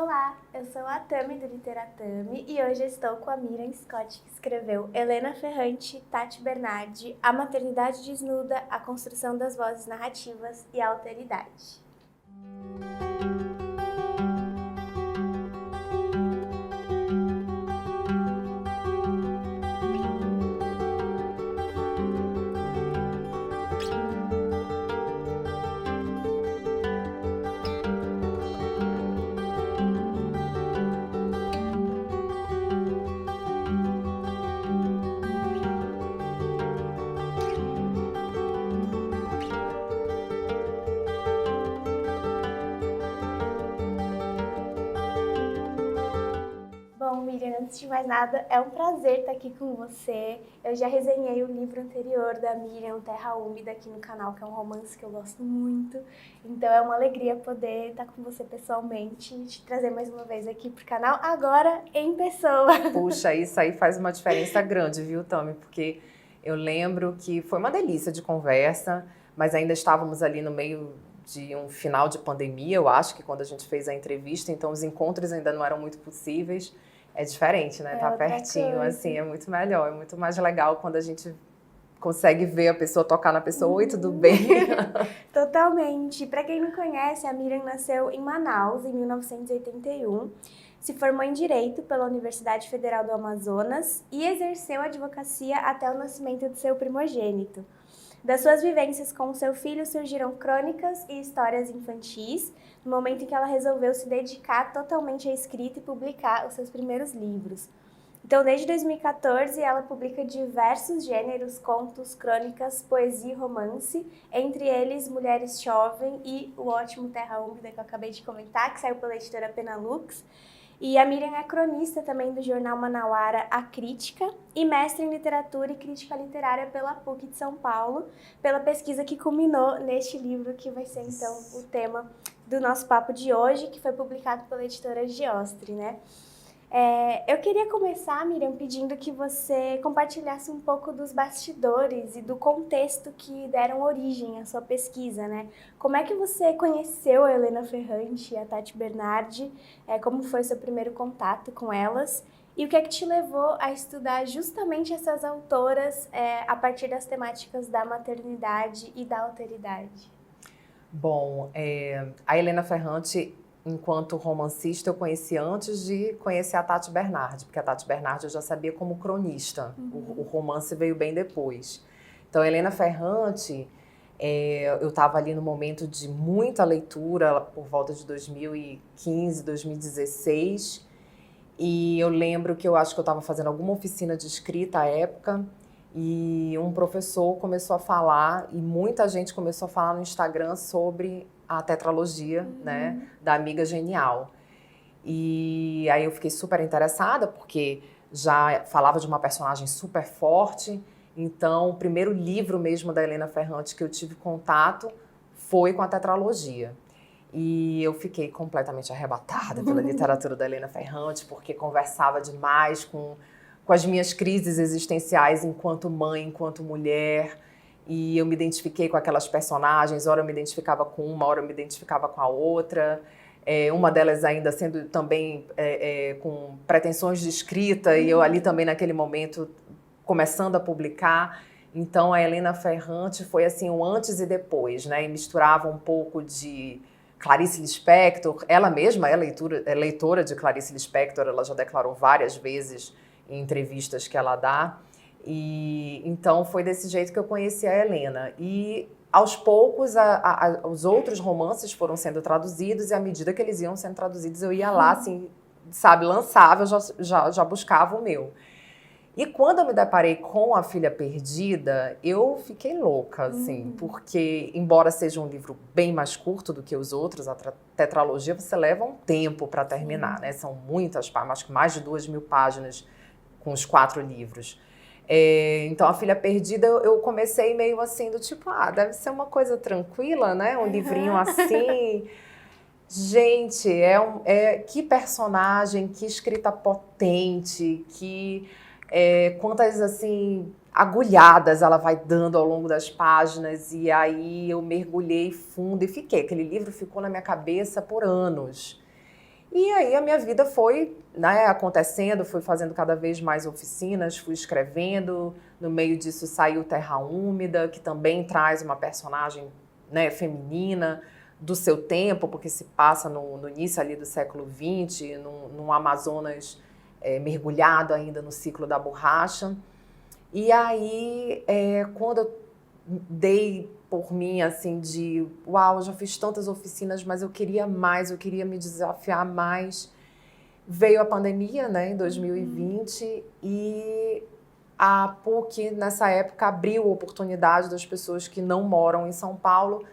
Olá, eu sou a Tami do Literatami e hoje estou com a Miriam Scott, que escreveu Helena Ferrante, Tati Bernardi, A Maternidade Desnuda, A Construção das Vozes Narrativas e a Alteridade. Bom, Miriam, antes de mais nada, é um prazer estar aqui com você. Eu já resenhei o livro anterior da Miriam, Terra Úmida, aqui no canal, que é um romance que eu gosto muito. Então é uma alegria poder estar com você pessoalmente e te trazer mais uma vez aqui pro canal, agora em pessoa. Puxa, isso aí faz uma diferença grande, viu, Tami? Porque eu lembro que foi uma delícia de conversa, mas ainda estávamos ali no meio de um final de pandemia, eu acho que quando a gente fez a entrevista, então os encontros ainda não eram muito possíveis. É diferente, né? Tá pertinho, assim, é muito melhor, é muito mais legal quando a gente consegue ver a pessoa, tocar na pessoa. Oi, tudo bem? Totalmente. Para quem não conhece, a Miriam nasceu em Manaus, em 1981. Se formou em Direito pela Universidade Federal do Amazonas e exerceu a advocacia até o nascimento de seu primogênito. Das suas vivências com o seu filho surgiram crônicas e histórias infantis, no momento em que ela resolveu se dedicar totalmente à escrita e publicar os seus primeiros livros. Então, desde 2014, ela publica diversos gêneros, contos, crônicas, poesia e romance, entre eles Mulheres Chovem e o ótimo Terra Úmida, que eu acabei de comentar, que saiu pela editora Penalux. E a Miriam é cronista também do jornal manauara A Crítica e mestre em literatura e crítica literária pela PUC de São Paulo, pela pesquisa que culminou neste livro que vai ser então o tema do nosso papo de hoje, que foi publicado pela editora Giostre, né? Eu queria começar, Miriam, pedindo que você compartilhasse um pouco dos bastidores e do contexto que deram origem à sua pesquisa, né? Como é que você conheceu a Helena Ferrante e a Tati Bernardi? Como foi o seu primeiro contato com elas? E o que é que te levou a estudar justamente essas autoras a partir das temáticas da maternidade e da alteridade? Bom, a Helena Ferrante, enquanto romancista, eu conheci antes de conhecer a Tati Bernardi, porque a Tati Bernardi eu já sabia como cronista, o romance veio bem depois. Então, a Helena Ferrante, eu estava ali no momento de muita leitura, por volta de 2015, 2016, e eu lembro que eu acho que eu estava fazendo alguma oficina de escrita à época, e um professor começou a falar, e muita gente começou a falar no Instagram sobre a tetralogia, né, da Amiga Genial. E aí eu fiquei super interessada, porque já falava de uma personagem super forte. Então, o primeiro livro mesmo da Helena Ferrante que eu tive contato foi com a tetralogia. E eu fiquei completamente arrebatada pela literatura da Helena Ferrante, porque conversava demais com as minhas crises existenciais enquanto mãe, enquanto mulher. E eu me identifiquei com aquelas personagens, ora eu me identificava com uma, ora eu me identificava com a outra. Uma delas ainda sendo também com pretensões de escrita, e eu ali também naquele momento começando a publicar. Então a Helena Ferrante foi assim o antes e depois, né? E misturava um pouco de Clarice Lispector, ela mesma é leitora de Clarice Lispector, ela já declarou várias vezes em entrevistas que ela dá. E então foi desse jeito que eu conheci a Helena. E aos poucos os outros romances foram sendo traduzidos, e à medida que eles iam sendo traduzidos eu ia lá, assim, sabe, lançava, eu já buscava o meu. E quando eu me deparei com A Filha Perdida, eu fiquei louca, assim, porque embora seja um livro bem mais curto do que os outros, a tetralogia você leva um tempo para terminar, né? São muitas páginas, acho que mais de 2.000 páginas com os 4 livros. Então, A Filha Perdida, eu comecei meio assim, do tipo, deve ser uma coisa tranquila, né? Um livrinho assim. Gente, que personagem, que escrita potente, quantas, assim, agulhadas ela vai dando ao longo das páginas. E aí eu mergulhei fundo e fiquei. Aquele livro ficou na minha cabeça por anos. E aí a minha vida foi, né, acontecendo, fui fazendo cada vez mais oficinas, fui escrevendo, no meio disso saiu Terra Úmida, que também traz uma personagem, né, feminina do seu tempo, porque se passa no início ali do século XX, num Amazonas mergulhado ainda no ciclo da borracha. E aí, quando eu dei por mim, assim, de uau, eu já fiz tantas oficinas, mas eu queria mais, eu queria me desafiar mais. Veio a pandemia, né, em 2020, e a PUC, nessa época, abriu a oportunidade das pessoas que não moram em São Paulo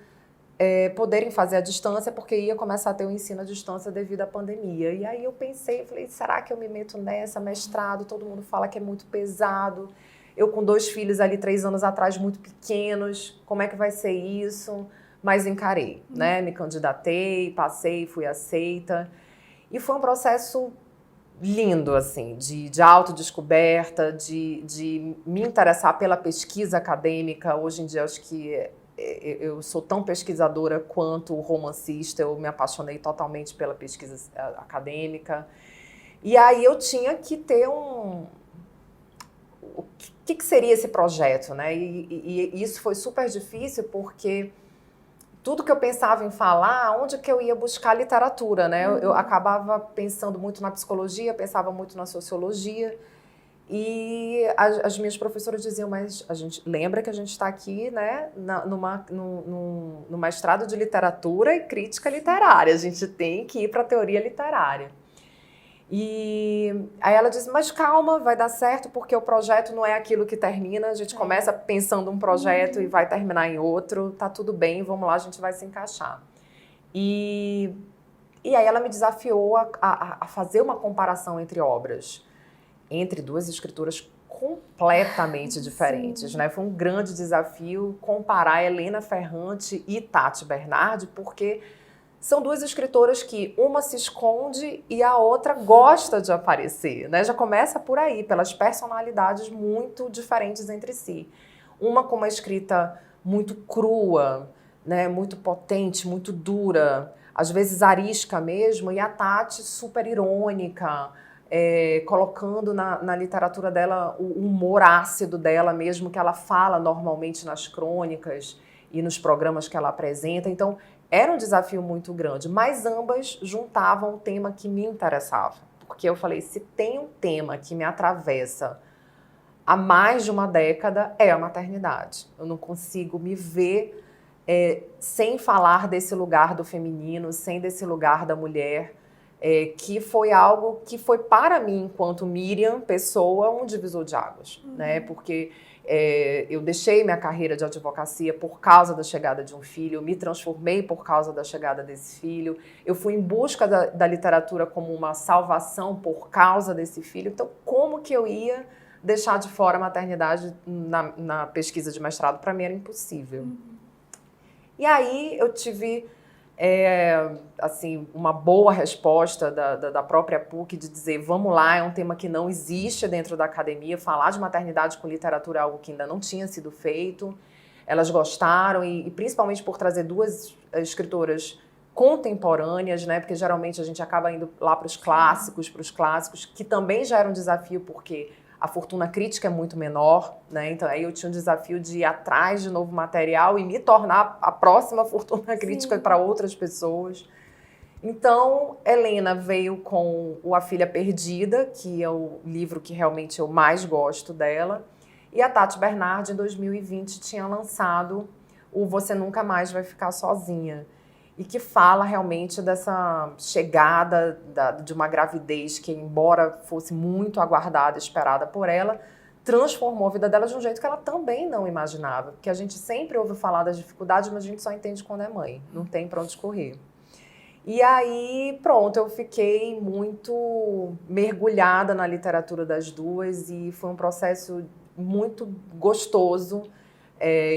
poderem fazer à distância, porque ia começar a ter o ensino à distância devido à pandemia. E aí eu pensei, falei, será que eu me meto nessa, mestrado? Todo mundo fala que é muito pesado. Eu com 2 filhos ali 3 anos atrás, muito pequenos, como é que vai ser isso? Mas encarei, né? Me candidatei, passei, fui aceita. E foi um processo lindo, assim, de autodescoberta, de me interessar pela pesquisa acadêmica. Hoje em dia, acho que eu sou tão pesquisadora quanto romancista, eu me apaixonei totalmente pela pesquisa acadêmica. E aí eu tinha que ter o que seria esse projeto, né? E isso foi super difícil porque tudo que eu pensava em falar, onde que eu ia buscar literatura, né? Eu acabava pensando muito na psicologia, pensava muito na sociologia. E as minhas professoras diziam, mas a gente lembra que a gente está aqui, né, no mestrado de literatura e crítica literária, a gente tem que ir para a teoria literária. E aí ela disse, mas calma, vai dar certo, porque o projeto não é aquilo que termina, a gente começa pensando um projeto e vai terminar em outro, tá tudo bem, vamos lá, a gente vai se encaixar. E aí ela me desafiou a fazer uma comparação entre obras, entre 2 escritoras completamente diferentes, né? Foi um grande desafio comparar Helena Ferrante e Tati Bernardi, porque são 2 escritoras que uma se esconde e a outra gosta de aparecer, né? Já começa por aí, pelas personalidades muito diferentes entre si. Uma com uma escrita muito crua, né? Muito potente, muito dura, às vezes arisca mesmo, e a Tati super irônica, colocando na literatura dela o humor ácido dela mesmo, que ela fala normalmente nas crônicas e nos programas que ela apresenta. Então, era um desafio muito grande, mas ambas juntavam um tema que me interessava. Porque eu falei, se tem um tema que me atravessa há mais de uma década, é a maternidade. Eu não consigo me ver sem falar desse lugar do feminino, sem desse lugar da mulher, que foi algo que foi para mim, enquanto Miriam, pessoa, um divisor de águas, né? Porque eu deixei minha carreira de advocacia por causa da chegada de um filho, eu me transformei por causa da chegada desse filho, eu fui em busca da literatura como uma salvação por causa desse filho, então como que eu ia deixar de fora a maternidade na pesquisa de mestrado? Para mim era impossível. E aí eu tive assim, uma boa resposta da própria PUC de dizer, vamos lá, é um tema que não existe dentro da academia, falar de maternidade com literatura é algo que ainda não tinha sido feito. Elas gostaram, e principalmente por trazer 2 escritoras contemporâneas, né? Porque geralmente a gente acaba indo lá para os clássicos, que também já era um desafio, porque a fortuna crítica é muito menor, né? Então aí eu tinha um desafio de ir atrás de novo material e me tornar a próxima fortuna crítica para outras pessoas. Então, Helena veio com A Filha Perdida, que é o livro que realmente eu mais gosto dela, e a Tati Bernardi, em 2020, tinha lançado o Você Nunca Mais Vai Ficar Sozinha, e que fala realmente dessa chegada de uma gravidez que, embora fosse muito aguardada, esperada por ela, transformou a vida dela de um jeito que ela também não imaginava. Porque a gente sempre ouve falar das dificuldades, mas a gente só entende quando é mãe, não tem para onde correr. E aí, pronto, eu fiquei muito mergulhada na literatura das 2 e foi um processo muito gostoso,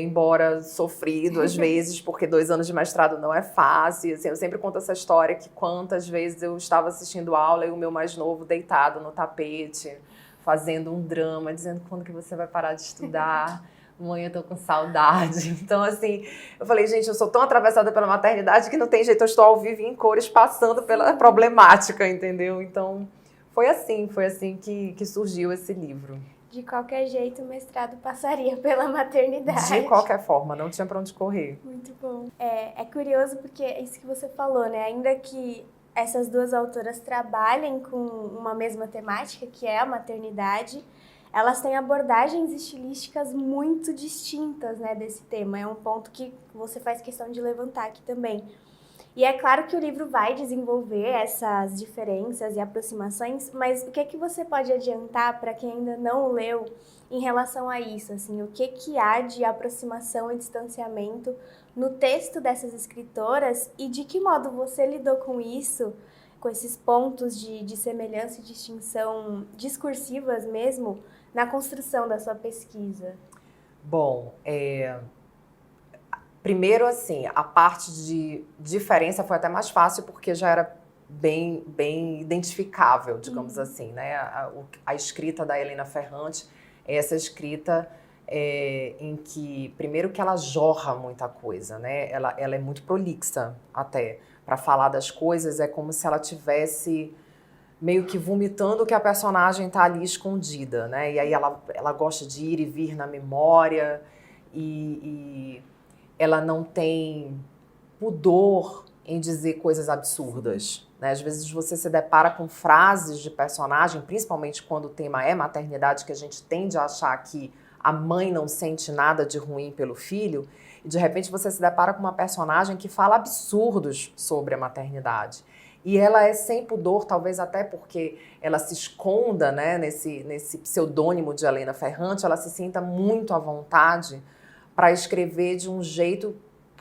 embora sofrido às vezes, porque 2 anos de mestrado não é fácil. Assim, eu sempre conto essa história que quantas vezes eu estava assistindo aula e o meu mais novo deitado no tapete, fazendo um drama, dizendo quando que você vai parar de estudar, Mãe, eu tô com saudade. Então, assim, eu falei, gente, eu sou tão atravessada pela maternidade que não tem jeito, eu estou ao vivo em cores passando pela problemática, entendeu? Então, foi assim que surgiu esse livro. De qualquer jeito, o mestrado passaria pela maternidade. De qualquer forma, não tinha pra onde correr. Muito bom. É curioso porque é isso que você falou, né? Ainda que essas duas autoras trabalhem com uma mesma temática, que é a maternidade, elas têm abordagens estilísticas muito distintas, né, desse tema. É um ponto que você faz questão de levantar aqui também. E é claro que o livro vai desenvolver essas diferenças e aproximações, mas o que é que você pode adiantar para quem ainda não o leu em relação a isso? Assim, o que há de aproximação e distanciamento no texto dessas escritoras e de que modo você lidou com isso, com esses pontos de semelhança e distinção discursivas mesmo, na construção da sua pesquisa? Bom, primeiro, assim, a parte de diferença foi até mais fácil porque já era bem identificável, digamos assim, né? A escrita da Helena Ferrante é essa escrita em que, primeiro que ela jorra muita coisa, né? Ela é muito prolixa até. Para falar das coisas, é como se ela tivesse meio que vomitando que a personagem tá ali escondida, né? E aí ela gosta de ir e vir na memória e ela não tem pudor em dizer coisas absurdas, né? Às vezes você se depara com frases de personagem, principalmente quando o tema é maternidade, que a gente tende a achar que a mãe não sente nada de ruim pelo filho, e de repente você se depara com uma personagem que fala absurdos sobre a maternidade. E ela é sem pudor, talvez até porque ela se esconda, né, nesse pseudônimo de Helena Ferrante, ela se sinta muito à vontade para escrever de um jeito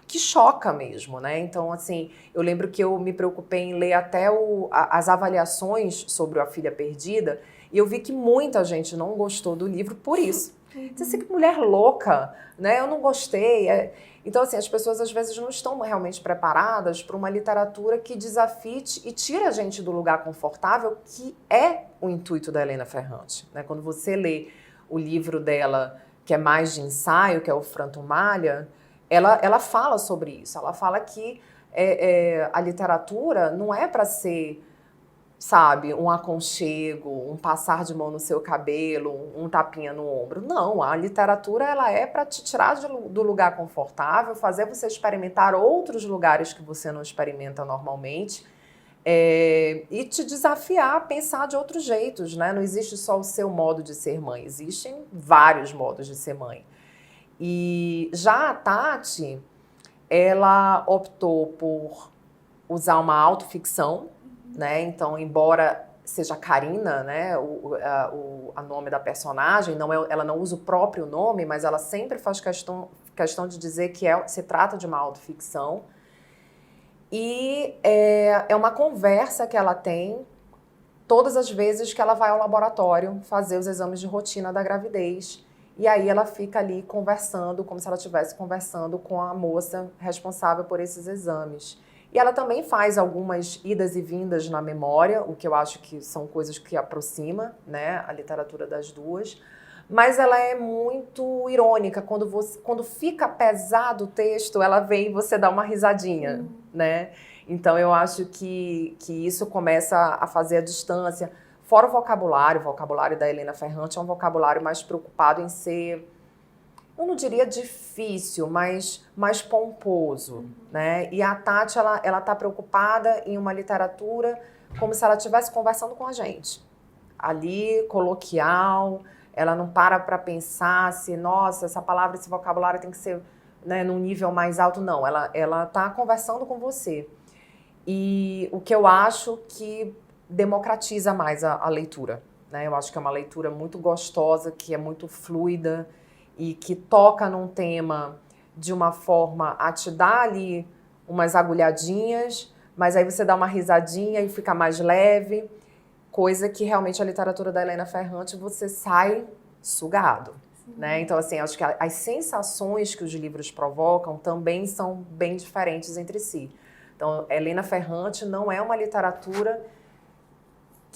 que choca mesmo, né? Então, assim, eu lembro que eu me preocupei em ler até as avaliações sobre A Filha Perdida e eu vi que muita gente não gostou do livro por isso. Disse assim, que mulher louca, né? Eu não gostei. Então, assim, as pessoas às vezes não estão realmente preparadas para uma literatura que desafie e tira a gente do lugar confortável, que é o intuito da Helena Ferrante, né? Quando você lê o livro dela, que é mais de ensaio, que é o Frantumalha, ela fala sobre isso. Ela fala que a literatura não é para ser, sabe, um aconchego, um passar de mão no seu cabelo, um tapinha no ombro. Não, a literatura ela é para te tirar do lugar confortável, fazer você experimentar outros lugares que você não experimenta normalmente, e te desafiar a pensar de outros jeitos, né? Não existe só o seu modo de ser mãe, existem vários modos de ser mãe. E já a Tati, ela optou por usar uma autoficção, né? Então, embora seja Karina, né, o nome da personagem, ela não usa o próprio nome, mas ela sempre faz questão de dizer que se trata de uma autoficção. E é uma conversa que ela tem todas as vezes que ela vai ao laboratório fazer os exames de rotina da gravidez. E aí ela fica ali conversando, como se ela estivesse conversando com a moça responsável por esses exames. E ela também faz algumas idas e vindas na memória, o que eu acho que são coisas que aproxima, né, a literatura das duas. Mas ela é muito irônica. Quando fica pesado o texto, ela vem e você dá uma risadinha, né? Então eu acho que isso começa a fazer a distância. Fora o vocabulário da Helena Ferrante é um vocabulário mais preocupado em ser, eu não diria difícil, mas mais pomposo, né? E a Tati, ela tá preocupada em uma literatura como se ela estivesse conversando com a gente. Ali, coloquial, ela não para pensar se, nossa, essa palavra, esse vocabulário tem que ser, né, num nível mais alto. Não, ela tá conversando com você. E o que eu acho que democratiza mais a leitura, né? Eu acho que é uma leitura muito gostosa, que é muito fluida e que toca num tema de uma forma a te dar ali umas agulhadinhas, mas aí você dá uma risadinha e fica mais leve, coisa que realmente a literatura da Helena Ferrante você sai sugado, né? Então, assim, acho que as sensações que os livros provocam também são bem diferentes entre si. Então, Helena Ferrante não é uma literatura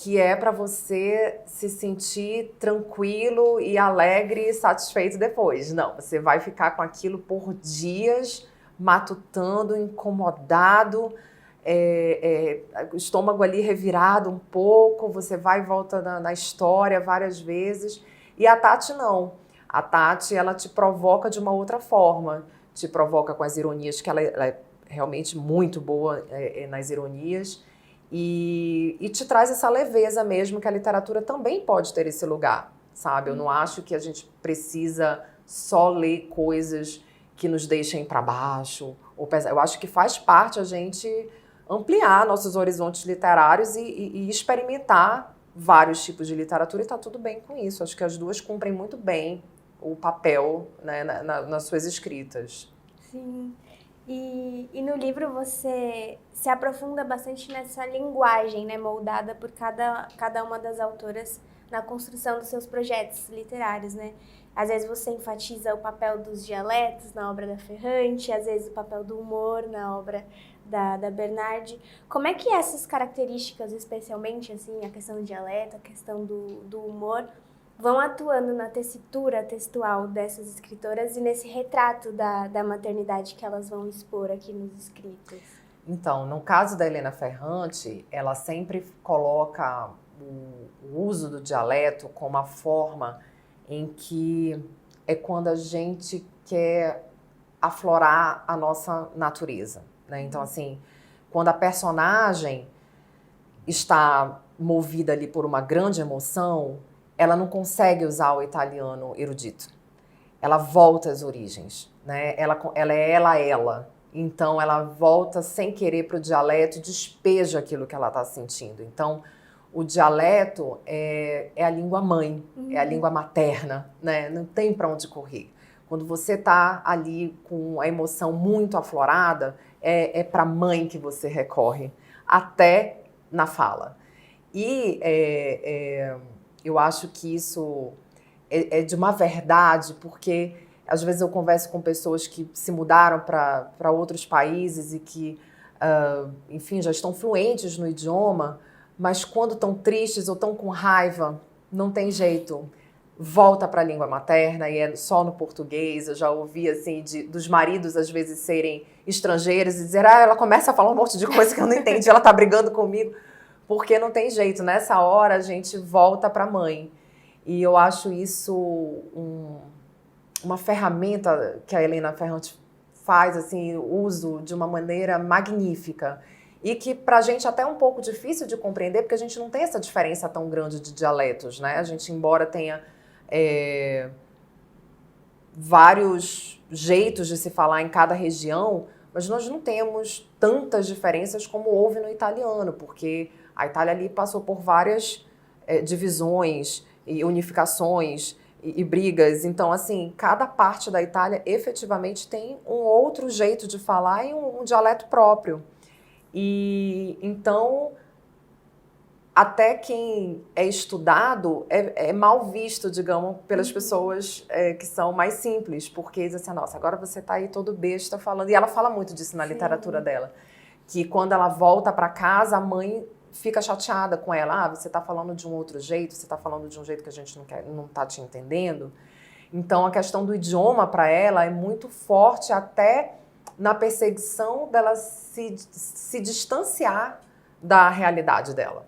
que é para você se sentir tranquilo e alegre e satisfeito depois. Não, você vai ficar com aquilo por dias, matutando, incomodado, o estômago ali revirado um pouco, você vai e volta na história várias vezes. E a Tati não. A Tati, ela te provoca de uma outra forma. Te provoca com as ironias, que ela é realmente muito boa nas ironias. E te traz essa leveza mesmo, que a literatura também pode ter esse lugar, sabe? Eu não acho que a gente precisa só ler coisas que nos deixem para baixo. Eu acho que faz parte a gente ampliar nossos horizontes literários e experimentar vários tipos de literatura, e tá tudo bem com isso. Acho que as duas cumprem muito bem o papel, né, nas suas escritas. Sim. E no livro você se aprofunda bastante nessa linguagem, né, moldada por cada uma das autoras na construção dos seus projetos literários, né? Às vezes você enfatiza o papel dos dialetos na obra da Ferrante, às vezes o papel do humor na obra da Bernardi. Como é que essas características, especialmente assim, a questão do dialeto, a questão do humor, vão atuando na tessitura textual dessas escritoras e nesse retrato da maternidade que elas vão expor aqui nos escritos? Então, no caso da Helena Ferrante, ela sempre coloca o uso do dialeto como uma forma em que é quando a gente quer aflorar a nossa natureza, né? Então, assim, quando a personagem está movida ali por uma grande emoção, ela não consegue usar o italiano erudito. Ela volta às origens, né? Ela é ela. Então, ela volta sem querer para o dialeto e despeja aquilo que ela está sentindo. Então, o dialeto é a língua mãe, é a língua materna, né? Não tem para onde correr. Quando você está ali com a emoção muito aflorada, é para a mãe que você recorre, até na fala. E eu acho que isso é de uma verdade, porque às vezes eu converso com pessoas que se mudaram para outros países e que, enfim, já estão fluentes no idioma, mas quando estão tristes ou estão com raiva, não tem jeito. Volta para a língua materna e é só no português. Eu já ouvi assim dos maridos às vezes serem estrangeiros e dizer, ela começa a falar um monte de coisa que eu não entendi, ela tá brigando comigo, porque não tem jeito. Nessa hora a gente volta para a mãe. E eu acho isso uma ferramenta que a Helena Ferrante faz, assim, uso de uma maneira magnífica. E que pra gente até é um pouco difícil de compreender, porque a gente não tem essa diferença tão grande de dialetos, né? A gente, embora tenha vários jeitos de se falar em cada região, mas nós não temos tantas diferenças como houve no italiano, porque a Itália ali passou por várias divisões e unificações e brigas. Então, assim, cada parte da Itália efetivamente tem um outro jeito de falar e um dialeto próprio. E então, até quem é estudado é mal visto, digamos, pelas pessoas que são mais simples, porque dizem assim, nossa, agora você tá aí todo besta falando. E ela fala muito disso na literatura dela, que quando ela volta para casa, a mãe fica chateada com ela. Você tá falando de um outro jeito, você tá falando de um jeito que a gente não tá te entendendo. Então, a questão do idioma para ela é muito forte, até na perseguição dela se distanciar da realidade dela.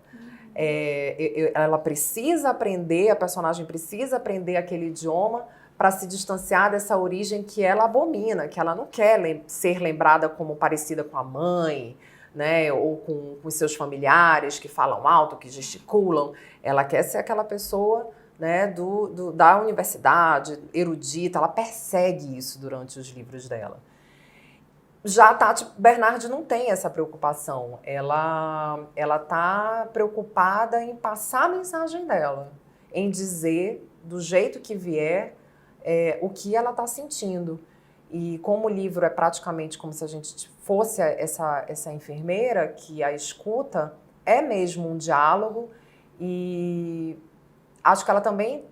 Ela precisa aprender, a personagem precisa aprender aquele idioma para se distanciar dessa origem que ela abomina, que ela não quer ser lembrada como parecida com a mãe, né, ou com os seus familiares que falam alto, que gesticulam. Ela quer ser aquela pessoa, né, da universidade, erudita. Ela persegue isso durante os livros dela. Já a Tati Bernardi não tem essa preocupação. Ela tá preocupada em passar a mensagem dela, em dizer do jeito que vier o que ela está sentindo. E como o livro é praticamente como se a gente fosse essa enfermeira que a escuta, é mesmo um diálogo, e acho que ela também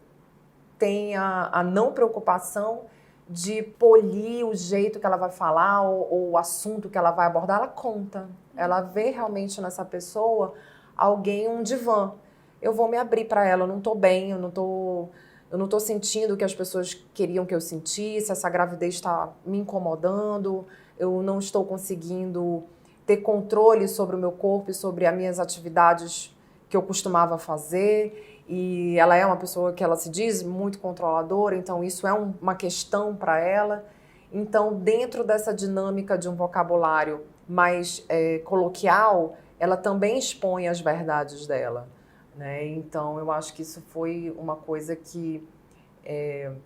tem a não preocupação de polir o jeito que ela vai falar ou o assunto que ela vai abordar. Ela conta. Ela vê realmente nessa pessoa um divã. eu vou me abrir para ela, eu não tô bem, eu não tô sentindo o que as pessoas queriam que eu sentisse, essa gravidez está me incomodando, eu não estou conseguindo ter controle sobre o meu corpo e sobre as minhas atividades que eu costumava fazer. E ela é uma pessoa que ela se diz muito controladora, então isso é uma questão para ela. Então, dentro dessa dinâmica de um vocabulário mais coloquial, ela também expõe as verdades dela, né? Então, eu acho que isso foi uma coisa que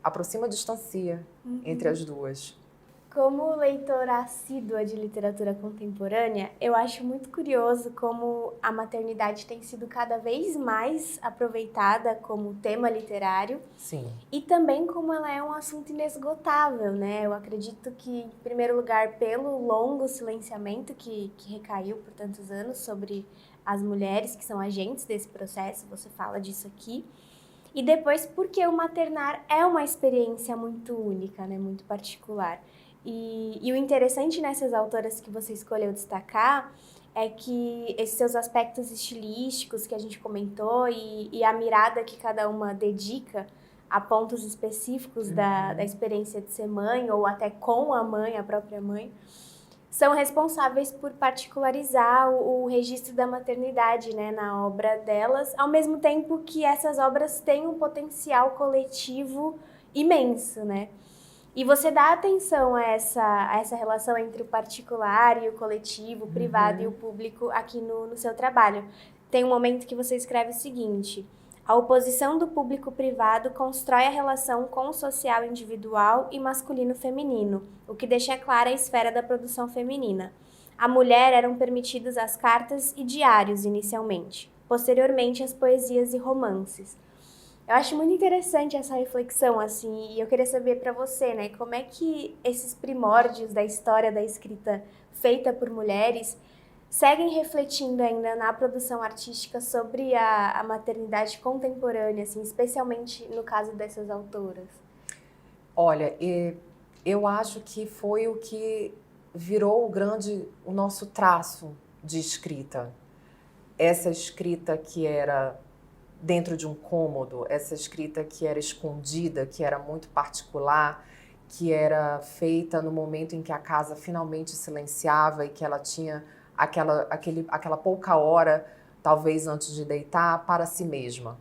aproxima, distancia entre as duas. Como leitora assídua de literatura contemporânea, eu acho muito curioso como a maternidade tem sido cada vez mais aproveitada como tema literário. Sim. E também como ela é um assunto inesgotável, né? Eu acredito que, em primeiro lugar, pelo longo silenciamento que recaiu por tantos anos sobre as mulheres que são agentes desse processo, você fala disso aqui. E depois porque o maternar é uma experiência muito única, né? Muito particular. E o interessante nessas autoras que você escolheu destacar é que esses seus aspectos estilísticos que a gente comentou e a mirada que cada uma dedica a pontos específicos da experiência de ser mãe ou até com a mãe, a própria mãe, são responsáveis por particularizar o registro da maternidade, né, na obra delas, ao mesmo tempo que essas obras têm um potencial coletivo imenso, né? E você dá atenção a essa relação entre o particular e o coletivo, o privado e o público aqui no seu trabalho. Tem um momento que você escreve o seguinte: a oposição do público-privado constrói a relação com o social individual e masculino-feminino, o que deixa clara a esfera da produção feminina. A mulher eram permitidas as cartas e diários inicialmente, posteriormente as poesias e romances. Eu acho muito interessante essa reflexão, assim, e eu queria saber para você, né, como é que esses primórdios da história da escrita feita por mulheres seguem refletindo ainda na produção artística sobre a maternidade contemporânea, assim, especialmente no caso dessas autoras? Olha, eu acho que foi o que virou o nosso traço de escrita. Essa escrita que era dentro de um cômodo, essa escrita que era escondida, que era muito particular, que era feita no momento em que a casa finalmente silenciava e que ela tinha aquela pouca hora, talvez antes de deitar, para si mesma.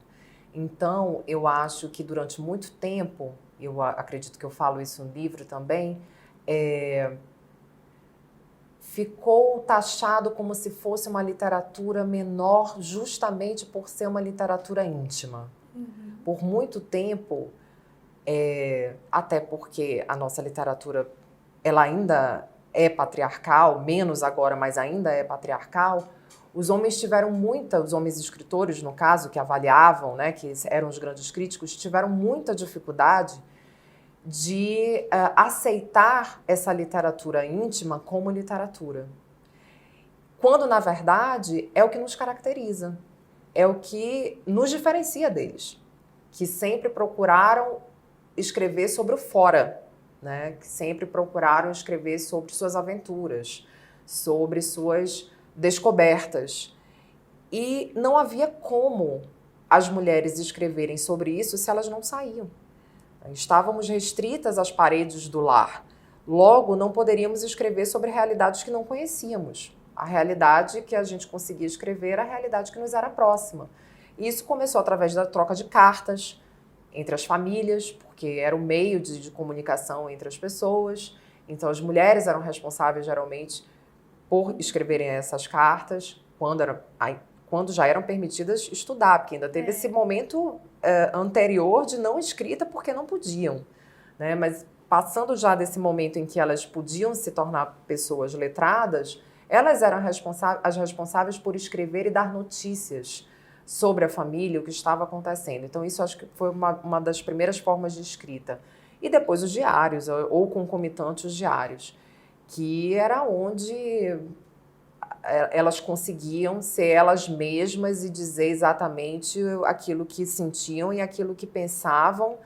Então, eu acho que durante muito tempo, eu acredito que eu falo isso no livro também, ficou taxado como se fosse uma literatura menor, justamente por ser uma literatura íntima. Por muito tempo, até porque a nossa literatura ela ainda é patriarcal, menos agora, mas ainda é patriarcal, os homens os homens escritores, no caso, que avaliavam, né, que eram os grandes críticos, tiveram muita dificuldade de aceitar essa literatura íntima como literatura. Quando, na verdade, é o que nos caracteriza, é o que nos diferencia deles, que sempre procuraram escrever sobre o fora, né? Que sempre procuraram escrever sobre suas aventuras, sobre suas descobertas. E não havia como as mulheres escreverem sobre isso se elas não saíam. Estávamos restritas às paredes do lar. Logo, não poderíamos escrever sobre realidades que não conhecíamos. A realidade que a gente conseguia escrever era a realidade que nos era próxima. E isso começou através da troca de cartas entre as famílias, porque era o meio de comunicação entre as pessoas. Então, as mulheres eram responsáveis, geralmente, por escreverem essas cartas, quando já eram permitidas estudar, porque ainda teve esse momento anterior de não escrita porque não podiam, né? Mas passando já desse momento em que elas podiam se tornar pessoas letradas, elas eram as responsáveis por escrever e dar notícias sobre a família, o que estava acontecendo. Então isso acho que foi uma das primeiras formas de escrita. E depois os diários, ou concomitantes os diários, que era onde elas conseguiam ser elas mesmas e dizer exatamente aquilo que sentiam e aquilo que pensavam,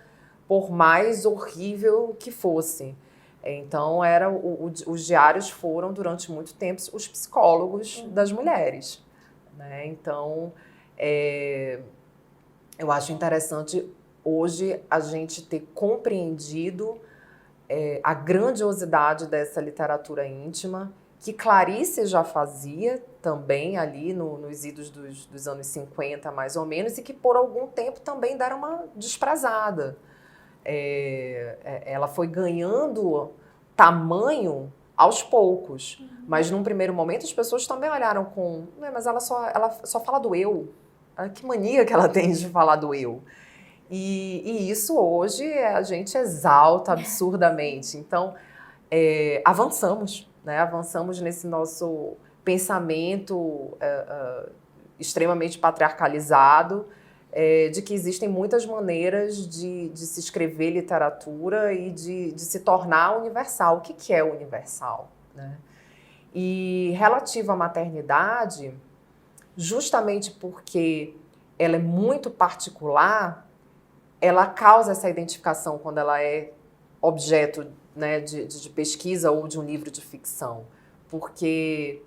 por mais horrível que fosse. Então, os diários foram, durante muito tempo, os psicólogos das mulheres, né? Então, Eu acho interessante hoje a gente ter compreendido a grandiosidade dessa literatura íntima, que Clarice já fazia também ali nos idos dos anos 50, mais ou menos, e que por algum tempo também deram uma desprezada. Ela foi ganhando tamanho aos poucos, mas num primeiro momento as pessoas também olharam com, mas ela só fala do eu. Que mania que ela tem de falar do eu. E isso hoje a gente exalta absurdamente. Então, avançamos, né? Avançamos nesse nosso pensamento extremamente patriarcalizado, de que existem muitas maneiras de se escrever literatura e de se tornar universal. O que é universal, né? E relativo à maternidade, justamente porque ela é muito particular, ela causa essa identificação quando ela é objeto, né, de pesquisa ou de um livro de ficção. Porque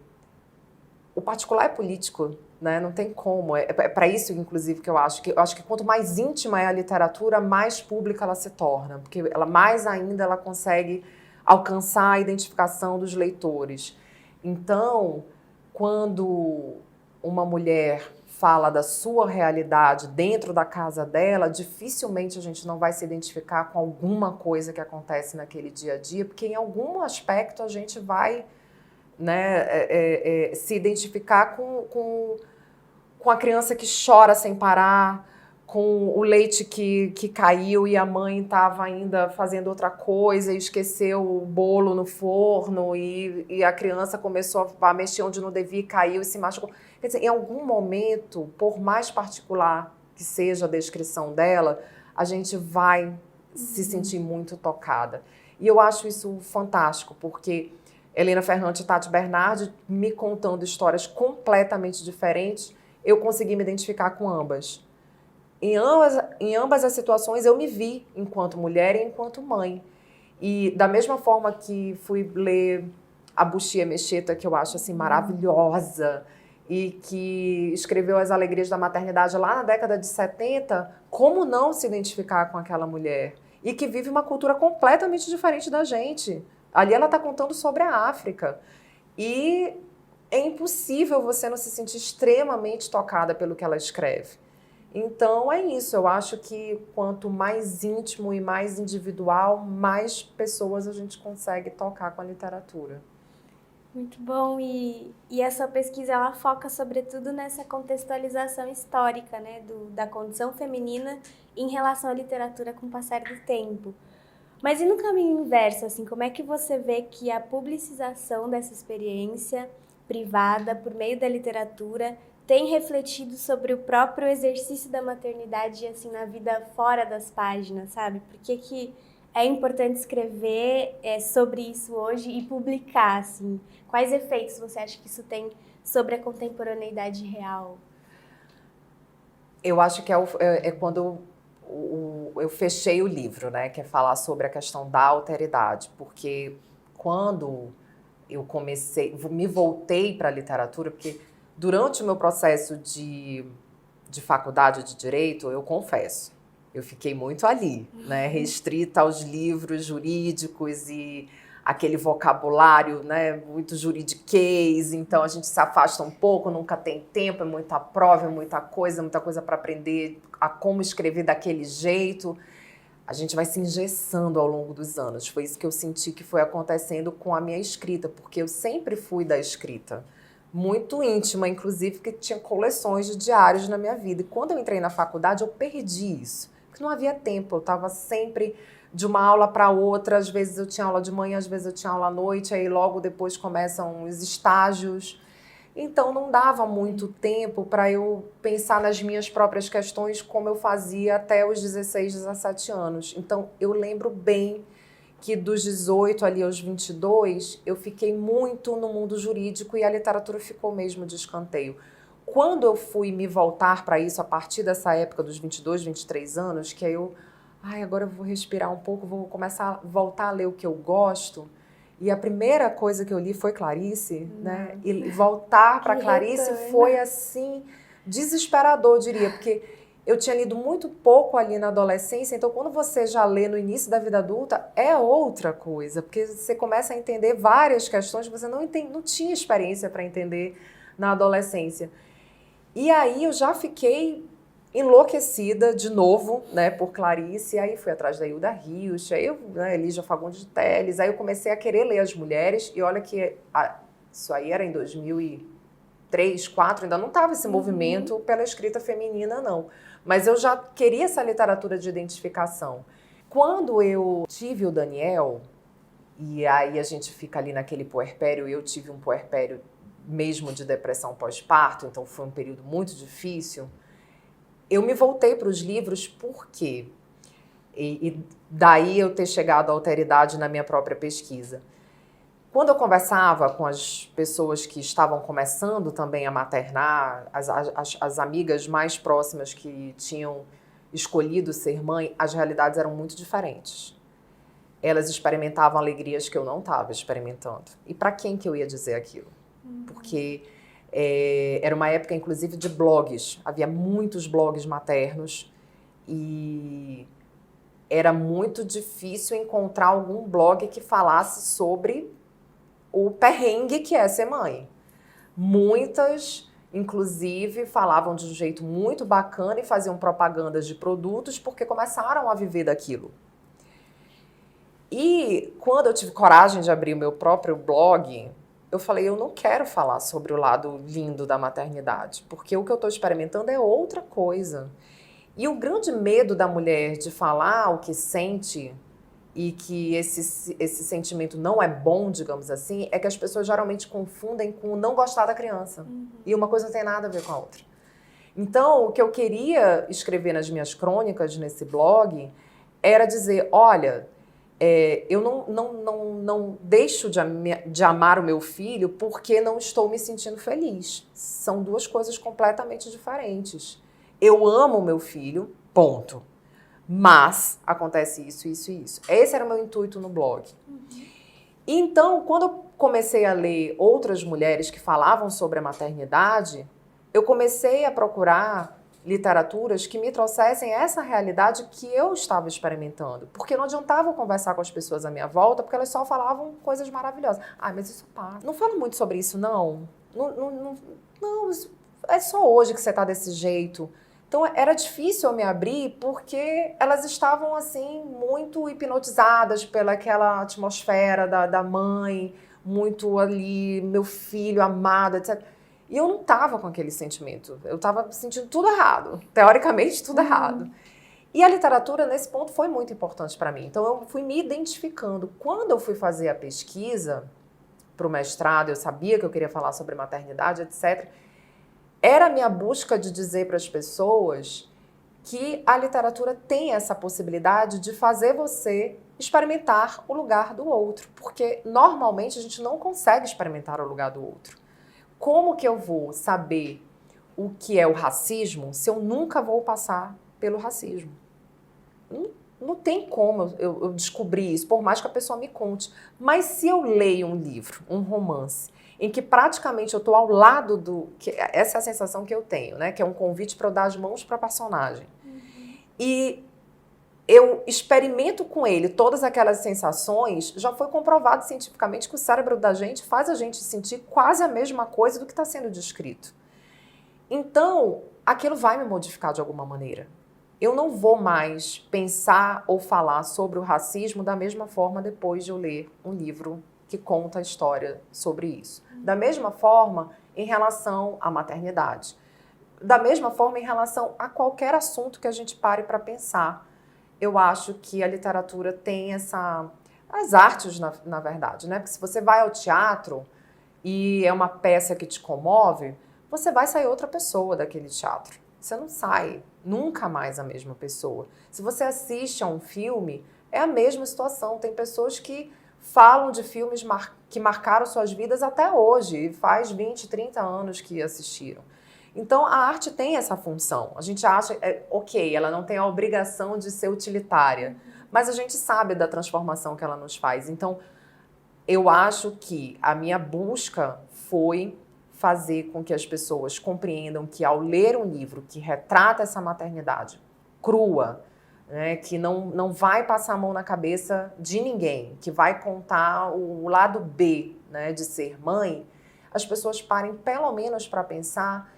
o particular é político, né? Não tem como. É para isso, inclusive, que eu acho que quanto mais íntima é a literatura, mais pública ela se torna. Porque ela mais ainda ela consegue alcançar a identificação dos leitores. Então, quando uma mulher fala da sua realidade dentro da casa dela, dificilmente a gente não vai se identificar com alguma coisa que acontece naquele dia a dia, porque em algum aspecto a gente vai, né, se identificar com a criança que chora sem parar, com o leite que caiu e a mãe estava ainda fazendo outra coisa e esqueceu o bolo no forno e a criança começou a mexer onde não devia e caiu e se machucou. Quer dizer, em algum momento, por mais particular que seja a descrição dela, a gente vai se sentir muito tocada. E eu acho isso fantástico, porque Helena Ferrante e Tati Bernardi me contando histórias completamente diferentes, eu consegui me identificar com ambas. Em ambas as situações eu me vi enquanto mulher e enquanto mãe. E da mesma forma que fui ler a Buxia Mecheta, que eu acho assim maravilhosa, e que escreveu As Alegrias da Maternidade lá na década de 70, como não se identificar com aquela mulher? E que vive uma cultura completamente diferente da gente. Ali ela está contando sobre a África. E é impossível você não se sentir extremamente tocada pelo que ela escreve. Então é isso, eu acho que quanto mais íntimo e mais individual, mais pessoas a gente consegue tocar com a literatura. Muito bom, e essa pesquisa ela foca sobretudo nessa contextualização histórica, né, da condição feminina em relação à literatura com o passar do tempo. Mas e no caminho inverso, assim, como é que você vê que a publicização dessa experiência privada por meio da literatura tem refletido sobre o próprio exercício da maternidade, assim, na vida fora das páginas, sabe? Por que é importante escrever sobre isso hoje e publicar, assim? Quais efeitos você acha que isso tem sobre a contemporaneidade real? Eu acho que é quando eu fechei o livro, né? Que é falar sobre a questão da alteridade. Porque quando eu me voltei para a literatura, porque durante o meu processo de faculdade de Direito, eu confesso, eu fiquei muito ali, né? Restrita aos livros jurídicos e aquele vocabulário, né, muito juridiquês, então a gente se afasta um pouco, nunca tem tempo, é muita prova, é muita coisa para aprender a como escrever daquele jeito. A gente vai se engessando ao longo dos anos. Foi isso que eu senti que foi acontecendo com a minha escrita, porque eu sempre fui da escrita. Muito íntima, inclusive, porque tinha coleções de diários na minha vida. E quando eu entrei na faculdade, eu perdi isso. Porque não havia tempo, eu estava sempre de uma aula para outra. Às vezes eu tinha aula de manhã, às vezes eu tinha aula à noite, aí logo depois começam os estágios. Então não dava muito tempo para eu pensar nas minhas próprias questões como eu fazia até os 16, 17 anos. Então eu lembro bem que dos 18 ali aos 22, eu fiquei muito no mundo jurídico e a literatura ficou mesmo de escanteio. Quando eu fui me voltar para isso, a partir dessa época dos 22, 23 anos, que aí agora eu vou respirar um pouco, vou começar a voltar a ler o que eu gosto. E a primeira coisa que eu li foi Clarice, né? E voltar para Clarice foi assim, desesperador, eu diria, porque eu tinha lido muito pouco ali na adolescência, então quando você já lê no início da vida adulta, é outra coisa, porque você começa a entender várias questões que você não tinha experiência para entender na adolescência. E aí eu já fiquei enlouquecida de novo, né, por Clarice, aí fui atrás da Hilda Hilst, aí eu, né, Lígia Fagundes de Telles, aí eu comecei a querer ler as mulheres, e olha que isso aí era em 2003, 2004, ainda não estava esse movimento pela escrita feminina, não. Mas eu já queria essa literatura de identificação. Quando eu tive o Daniel, e aí a gente fica ali naquele puerpério, eu tive um puerpério mesmo de depressão pós-parto, então foi um período muito difícil, eu me voltei para os livros por quê? E daí eu ter chegado à alteridade na minha própria pesquisa. Quando eu conversava com as pessoas que estavam começando também a maternar, as amigas mais próximas que tinham escolhido ser mãe, as realidades eram muito diferentes. Elas experimentavam alegrias que eu não estava experimentando. E para quem que eu ia dizer aquilo? Porque era uma época, inclusive, de blogs. Havia muitos blogs maternos e era muito difícil encontrar algum blog que falasse sobre o perrengue que é ser mãe. Muitas, inclusive, falavam de um jeito muito bacana e faziam propagandas de produtos porque começaram a viver daquilo. E quando eu tive coragem de abrir o meu próprio blog, eu falei, eu não quero falar sobre o lado lindo da maternidade, porque o que eu estou experimentando é outra coisa. E o grande medo da mulher de falar o que sente e que esse sentimento não é bom, digamos assim, é que as pessoas geralmente confundem com não gostar da criança. E uma coisa não tem nada a ver com a outra. Então, o que eu queria escrever nas minhas crônicas nesse blog era dizer, olha, eu não deixo de amar o meu filho porque não estou me sentindo feliz. São duas coisas completamente diferentes. Eu amo o meu filho, ponto. Mas acontece isso, isso e isso. Esse era o meu intuito no blog. Então, quando eu comecei a ler outras mulheres que falavam sobre a maternidade, eu comecei a procurar literaturas que me trouxessem essa realidade que eu estava experimentando. Porque não adiantava conversar com as pessoas à minha volta, porque elas só falavam coisas maravilhosas. Ah, mas isso passa. Não falo muito sobre isso, não. Não, é só hoje que você está desse jeito. Então, era difícil eu me abrir porque elas estavam, assim, muito hipnotizadas pelaquela atmosfera da mãe, muito ali, meu filho amado, etc. E eu não estava com aquele sentimento. Eu estava sentindo tudo errado. Teoricamente, tudo errado. E a literatura, nesse ponto, foi muito importante para mim. Então, eu fui me identificando. Quando eu fui fazer a pesquisa para o mestrado, eu sabia que eu queria falar sobre maternidade, etc., era a minha busca de dizer para as pessoas que a literatura tem essa possibilidade de fazer você experimentar o lugar do outro. Porque, normalmente, a gente não consegue experimentar o lugar do outro. Como que eu vou saber o que é o racismo se eu nunca vou passar pelo racismo? Não tem como eu descobrir isso, por mais que a pessoa me conte. Mas se eu leio um livro, um romance, em que praticamente eu estou ao lado essa é a sensação que eu tenho, né? Que é um convite para eu dar as mãos para a personagem. E eu experimento com ele todas aquelas sensações, já foi comprovado cientificamente que o cérebro da gente faz a gente sentir quase a mesma coisa do que está sendo descrito. Então, aquilo vai me modificar de alguma maneira. Eu não vou mais pensar ou falar sobre o racismo da mesma forma depois de eu ler um livro que conta a história sobre isso. Da mesma forma, em relação à maternidade. Da mesma forma, em relação a qualquer assunto que a gente pare para pensar. Eu acho que a literatura tem as artes, na verdade, né? Porque se você vai ao teatro e é uma peça que te comove, você vai sair outra pessoa daquele teatro. Você não sai nunca mais a mesma pessoa. Se você assiste a um filme, é a mesma situação. Tem pessoas que falam de filmes que marcaram suas vidas até hoje, e faz 20, 30 anos que assistiram. Então, a arte tem essa função. A gente acha, ok, ela não tem a obrigação de ser utilitária, mas a gente sabe da transformação que ela nos faz. Então, eu acho que a minha busca foi fazer com que as pessoas compreendam que ao ler um livro que retrata essa maternidade crua, né, que não vai passar a mão na cabeça de ninguém, que vai contar o lado B, né, de ser mãe, as pessoas parem pelo menos para pensar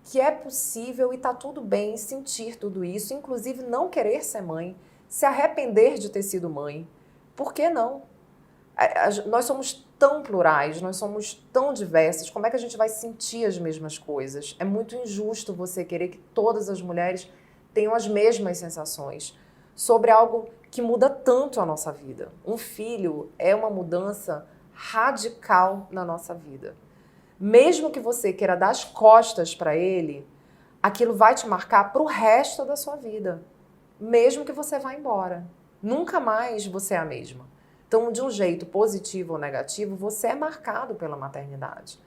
que é possível e tá tudo bem sentir tudo isso, inclusive não querer ser mãe, se arrepender de ter sido mãe. Por que não? Nós somos tão plurais, nós somos tão diversas, como é que a gente vai sentir as mesmas coisas? É muito injusto você querer que todas as mulheres tenham as mesmas sensações sobre algo que muda tanto a nossa vida. Um filho é uma mudança radical na nossa vida. Mesmo que você queira dar as costas para ele, aquilo vai te marcar para o resto da sua vida. Mesmo que você vá embora. Nunca mais você é a mesma. Então, de um jeito positivo ou negativo, você é marcado pela maternidade.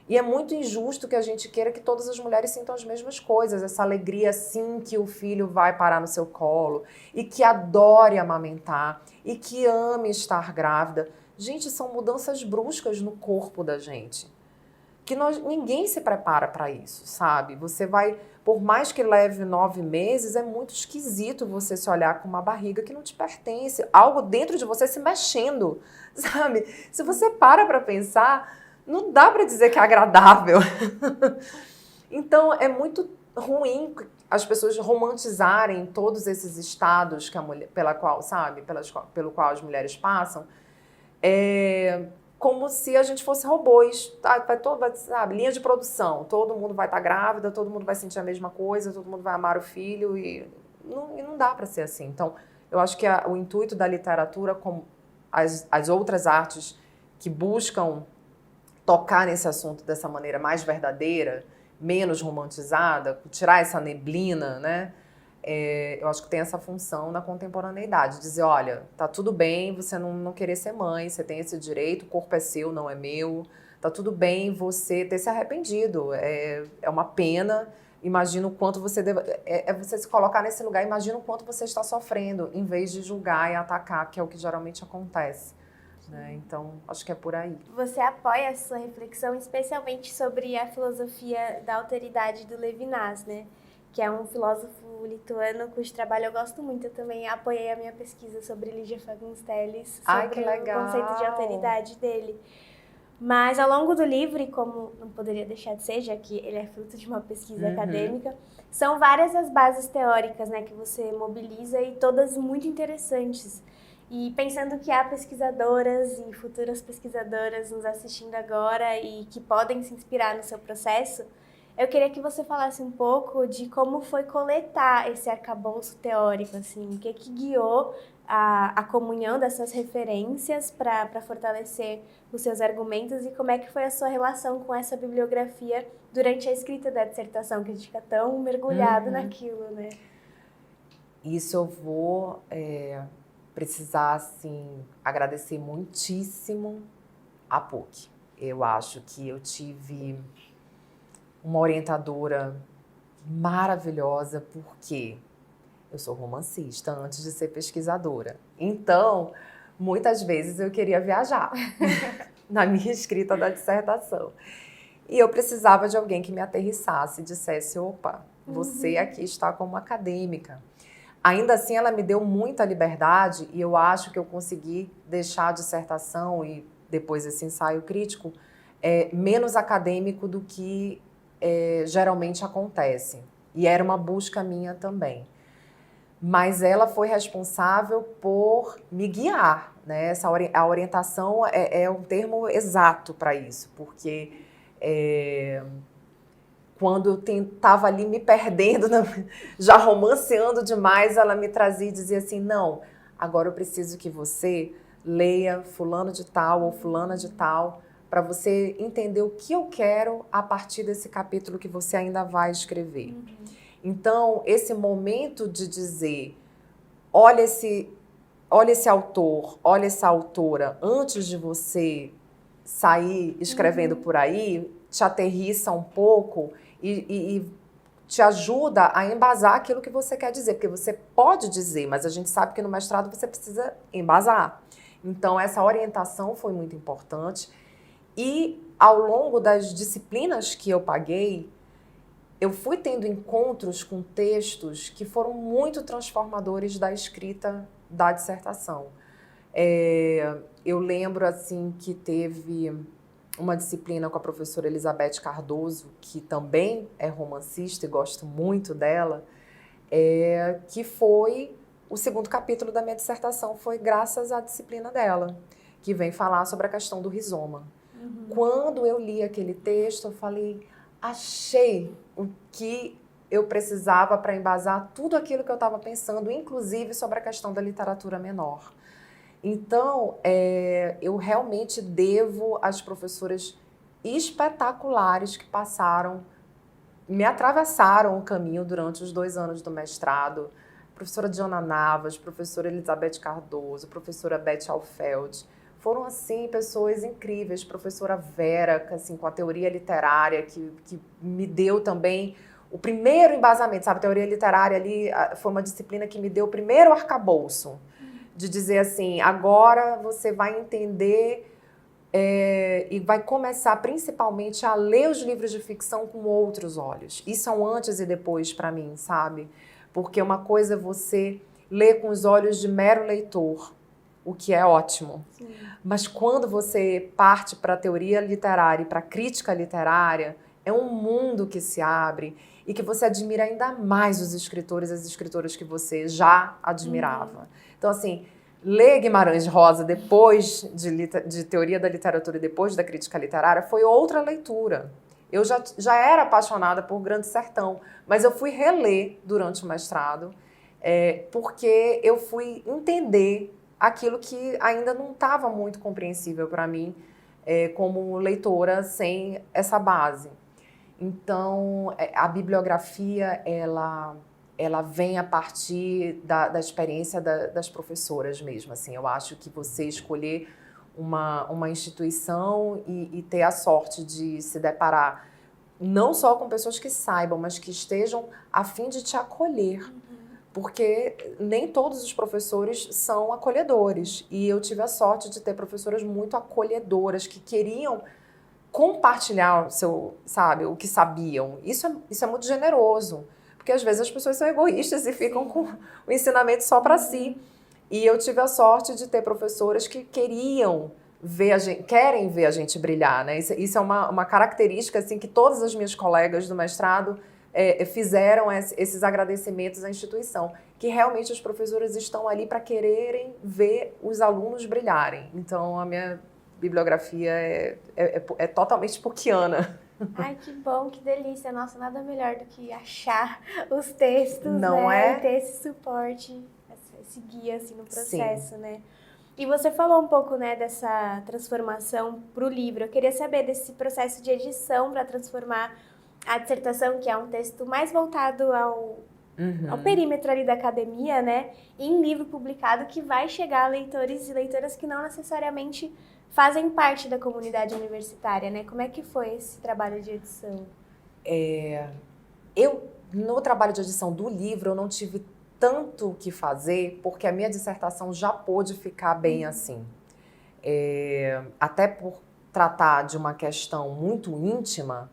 E é muito injusto que a gente queira que todas as mulheres sintam as mesmas coisas, essa alegria assim que o filho vai parar no seu colo, e que adore amamentar, e que ame estar grávida. Gente, são mudanças bruscas no corpo da gente, que ninguém se prepara para isso, sabe? Você vai, por mais que leve 9 meses, é muito esquisito você se olhar com uma barriga que não te pertence, algo dentro de você se mexendo, sabe? Se você para pensar, não dá para dizer que é agradável. Então, é muito ruim as pessoas romantizarem todos esses estados que a mulher, pelo qual as mulheres passam, como se a gente fosse robôs, tá? Sabe, linha de produção, todo mundo vai estar grávida, todo mundo vai sentir a mesma coisa, todo mundo vai amar o filho e não dá para ser assim. Então, eu acho que o intuito da literatura, como as outras artes que buscam tocar nesse assunto dessa maneira mais verdadeira, menos romantizada, tirar essa neblina, né? Eu acho que tem essa função na contemporaneidade, dizer, olha, tá tudo bem você não querer ser mãe, você tem esse direito, o corpo é seu, não é meu, tá tudo bem você ter se arrependido, é uma pena, imagina o quanto você você se colocar nesse lugar, imagina o quanto você está sofrendo, em vez de julgar e atacar, que é o que geralmente acontece. Né? Então, acho que é por aí. Você apoia a sua reflexão, especialmente sobre a filosofia da alteridade do Levinas, né? Que é um filósofo lituano cujo trabalho eu gosto muito. Eu também apoiei a minha pesquisa sobre Ligia Fagundes sobre o conceito de alteridade dele. Mas ao longo do livro, e como não poderia deixar de ser, já que ele é fruto de uma pesquisa acadêmica, são várias as bases teóricas, né, que você mobiliza e todas muito interessantes. E pensando que há pesquisadoras e futuras pesquisadoras nos assistindo agora e que podem se inspirar no seu processo, eu queria que você falasse um pouco de como foi coletar esse arcabouço teórico, assim, o que guiou a comunhão dessas referências para fortalecer os seus argumentos e como é que foi a sua relação com essa bibliografia durante a escrita da dissertação, que a gente fica tão mergulhado naquilo, né? Isso eu vou precisar, assim, agradecer muitíssimo a PUC. Eu acho que eu tive uma orientadora maravilhosa, porque eu sou romancista antes de ser pesquisadora. Então, muitas vezes eu queria viajar na minha escrita da dissertação. E eu precisava de alguém que me aterrissasse e dissesse, opa, você aqui está como acadêmica. Ainda assim, ela me deu muita liberdade e eu acho que eu consegui deixar a dissertação e depois esse ensaio crítico menos acadêmico do que geralmente acontece. E era uma busca minha também. Mas ela foi responsável por me guiar, né? A orientação é um termo exato para isso, porque quando eu estava ali me perdendo, já romanceando demais, ela me trazia e dizia assim, não, agora eu preciso que você leia fulano de tal ou fulana de tal, para você entender o que eu quero a partir desse capítulo que você ainda vai escrever. Então, esse momento de dizer, olha esse autor, olha essa autora, antes de você sair escrevendo por aí, te aterrissa um pouco e te ajuda a embasar aquilo que você quer dizer, porque você pode dizer, mas a gente sabe que no mestrado você precisa embasar. Então, essa orientação foi muito importante. E ao longo das disciplinas que eu paguei, eu fui tendo encontros com textos que foram muito transformadores da escrita da dissertação. Eu lembro assim que teve uma disciplina com a professora Elizabeth Cardoso, que também é romancista e gosto muito dela, que foi o segundo capítulo da minha dissertação, foi graças à disciplina dela, que vem falar sobre a questão do rizoma. Quando eu li aquele texto, eu falei, achei o que eu precisava para embasar tudo aquilo que eu estava pensando, inclusive sobre a questão da literatura menor. Então, eu realmente devo às professoras espetaculares que me atravessaram o caminho durante os 2 anos do mestrado. Professora Diana Navas, professora Elizabeth Cardoso, professora Beth Alfeld. Foram, assim, pessoas incríveis. Professora Vera, assim, com a teoria literária, que me deu também o primeiro embasamento, sabe? A teoria literária ali foi uma disciplina que me deu o primeiro arcabouço. De dizer assim, agora você vai entender e vai começar principalmente a ler os livros de ficção com outros olhos. Isso é um antes e depois para mim, sabe? Porque uma coisa é você ler com os olhos de mero leitor, o que é ótimo. Sim. Mas quando você parte para a teoria literária e para a crítica literária, é um mundo que se abre e que você admira ainda mais os escritores e as escritoras que você já admirava. Então, assim, ler Guimarães Rosa depois de teoria da literatura e depois da crítica literária foi outra leitura. Eu já era apaixonada por Grande Sertão, mas eu fui reler durante o mestrado porque eu fui entender aquilo que ainda não estava muito compreensível para mim como leitora sem essa base. Então, a bibliografia, ela vem a partir da experiência das professoras mesmo. Assim, eu acho que você escolher uma instituição e ter a sorte de se deparar não só com pessoas que saibam, mas que estejam a fim de te acolher. Porque nem todos os professores são acolhedores. E eu tive a sorte de ter professoras muito acolhedoras, que queriam compartilhar o que sabiam. Isso é muito generoso. Porque às vezes as pessoas são egoístas e ficam com o ensinamento só para si. E eu tive a sorte de ter professoras que querem ver a gente brilhar, né? Isso é uma característica assim, que todas as minhas colegas do mestrado fizeram esses agradecimentos à instituição, que realmente as professoras estão ali para quererem ver os alunos brilharem. Então, a minha bibliografia é totalmente Puckiana. Ai, que bom, que delícia. Nossa, nada melhor do que achar os textos, não né? E ter esse suporte, esse guia assim, no processo, Sim. né? E você falou um pouco, né, dessa transformação para o livro. Eu queria saber desse processo de edição para transformar a dissertação, que é um texto mais voltado ao perímetro ali da academia, né, em livro publicado que vai chegar a leitores e leitoras que não necessariamente fazem parte da comunidade universitária, né? Como é que foi esse trabalho de edição? No trabalho de edição do livro, eu não tive tanto o que fazer, porque a minha dissertação já pôde ficar bem assim. Até por tratar de uma questão muito íntima,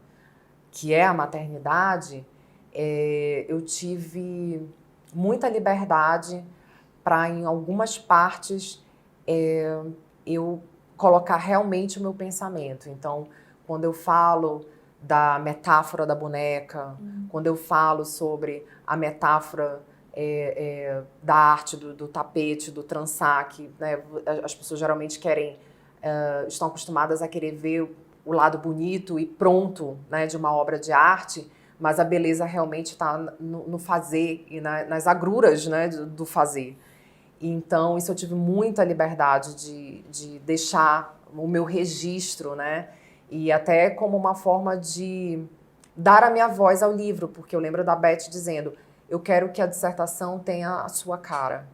que é a maternidade, eu tive muita liberdade para, em algumas partes, eu colocar realmente o meu pensamento. Então, quando eu falo da metáfora da boneca, quando eu falo sobre a metáfora da arte do tapete, do trançar, que, né, as pessoas geralmente estão acostumadas a querer ver o lado bonito e pronto, né, de uma obra de arte, mas a beleza realmente está no fazer e nas agruras, né, do fazer. Então, isso eu tive muita liberdade de deixar o meu registro, né, e até como uma forma de dar a minha voz ao livro, porque eu lembro da Beth dizendo, eu quero que a dissertação tenha a sua cara.